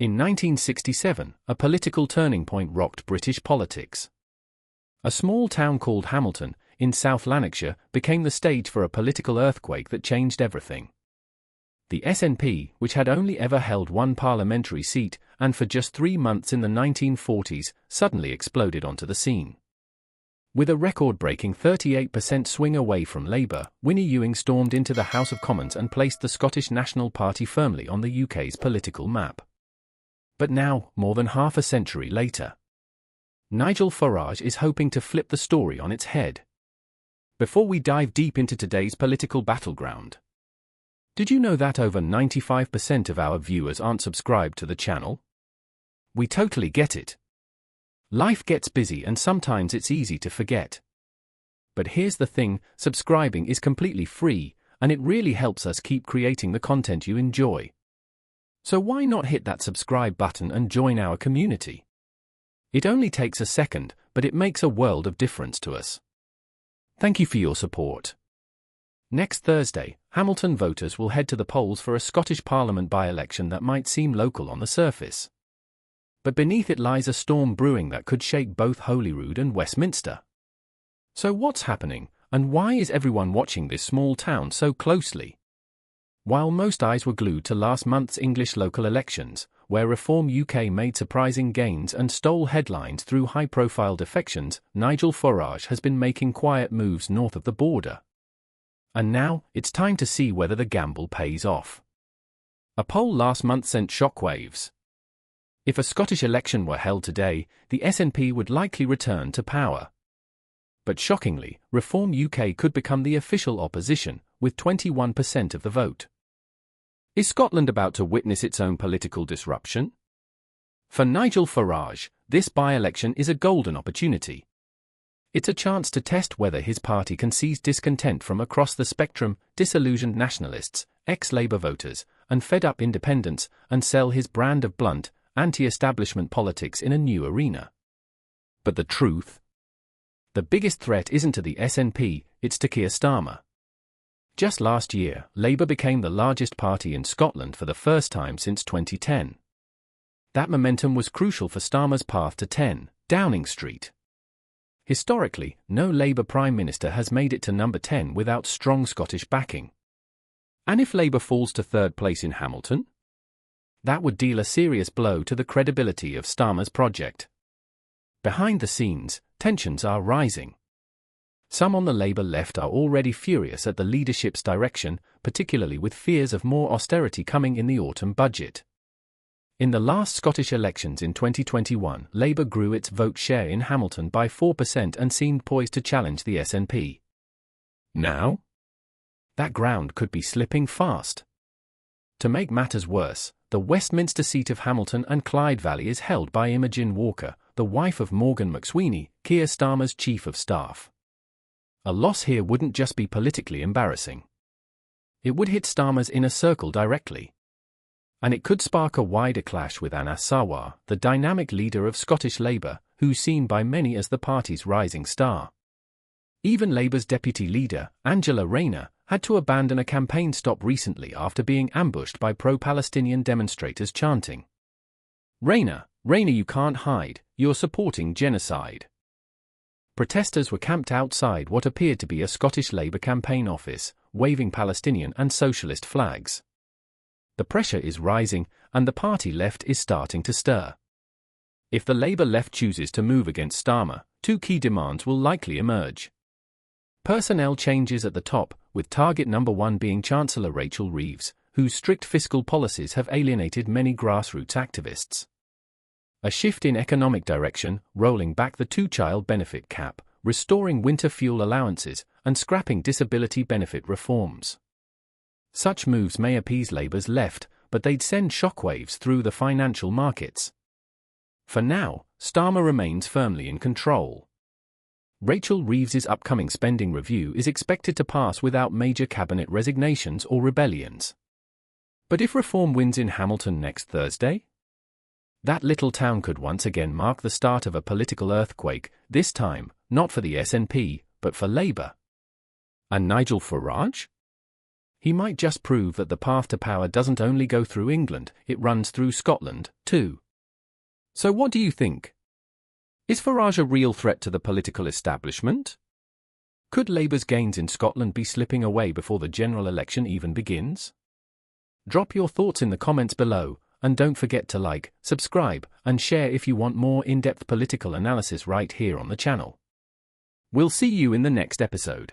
In 1967, a political turning point rocked British politics. A small town called Hamilton, in South Lanarkshire, became the stage for a political earthquake that changed everything. The SNP, which had only ever held one parliamentary seat, and for just 3 months in the 1940s, suddenly exploded onto the scene. With a record-breaking 38% swing away from Labour, Winnie Ewing stormed into the House of Commons and placed the Scottish National Party firmly on the UK's political map. But now, more than half a century later, Nigel Farage is hoping to flip the story on its head. Before we dive deep into today's political battleground, did you know that over 95% of our viewers aren't subscribed to the channel? We totally get it. Life gets busy and sometimes it's easy to forget. But here's the thing, subscribing is completely free, and it really helps us keep creating the content you enjoy. So why not hit that subscribe button and join our community? It only takes a second, but it makes a world of difference to us. Thank you for your support. Next Thursday, Hamilton voters will head to the polls for a Scottish Parliament by-election that might seem local on the surface. But beneath it lies a storm brewing that could shake both Holyrood and Westminster. So what's happening, and why is everyone watching this small town so closely? While most eyes were glued to last month's English local elections, where Reform UK made surprising gains and stole headlines through high-profile defections, Nigel Farage has been making quiet moves north of the border. And now, it's time to see whether the gamble pays off. A poll last month sent shockwaves. If a Scottish election were held today, the SNP would likely return to power. But shockingly, Reform UK could become the official opposition, with 21% of the vote. Is Scotland about to witness its own political disruption? For Nigel Farage, this by-election is a golden opportunity. It's a chance to test whether his party can seize discontent from across the spectrum, disillusioned nationalists, ex-Labour voters, and fed-up independents, and sell his brand of blunt, anti-establishment politics in a new arena. But the truth? The biggest threat isn't to the SNP, it's to Keir Starmer. Just last year, Labour became the largest party in Scotland for the first time since 2010. That momentum was crucial for Starmer's path to 10 Downing Street. Historically, no Labour Prime Minister has made it to number 10 without strong Scottish backing. And if Labour falls to third place in Hamilton? That would deal a serious blow to the credibility of Starmer's project. Behind the scenes, tensions are rising. Some on the Labour left are already furious at the leadership's direction, particularly with fears of more austerity coming in the autumn budget. In the last Scottish elections in 2021, Labour grew its vote share in Hamilton by 4% and seemed poised to challenge the SNP. Now? That ground could be slipping fast. To make matters worse, the Westminster seat of Hamilton and Clyde Valley is held by Imogen Walker, the wife of Morgan McSweeney, Keir Starmer's chief of staff. A loss here wouldn't just be politically embarrassing. It would hit Starmer's inner circle directly. And it could spark a wider clash with Anas Sarwar, the dynamic leader of Scottish Labour, who's seen by many as the party's rising star. Even Labour's deputy leader, Angela Rayner, had to abandon a campaign stop recently after being ambushed by pro-Palestinian demonstrators chanting, Rayner, you can't hide, you're supporting genocide." Protesters were camped outside what appeared to be a Scottish Labour campaign office, waving Palestinian and socialist flags. The pressure is rising, and the party left is starting to stir. If the Labour left chooses to move against Starmer, 2 key demands will likely emerge. Personnel changes at the top, with target number 1 being Chancellor Rachel Reeves, whose strict fiscal policies have alienated many grassroots activists. A shift in economic direction, rolling back the 2-child benefit cap, restoring winter fuel allowances, and scrapping disability benefit reforms. Such moves may appease Labour's left, but they'd send shockwaves through the financial markets. For now, Starmer remains firmly in control. Rachel Reeves's upcoming spending review is expected to pass without major cabinet resignations or rebellions. But if Reform wins in Hamilton next Thursday? That little town could once again mark the start of a political earthquake, this time, not for the SNP, but for Labour. And Nigel Farage? He might just prove that the path to power doesn't only go through England, it runs through Scotland, too. So what do you think? Is Farage a real threat to the political establishment? Could Labour's gains in Scotland be slipping away before the general election even begins? Drop your thoughts in the comments below, and don't forget to like, subscribe, and share if you want more in-depth political analysis right here on the channel. We'll see you in the next episode.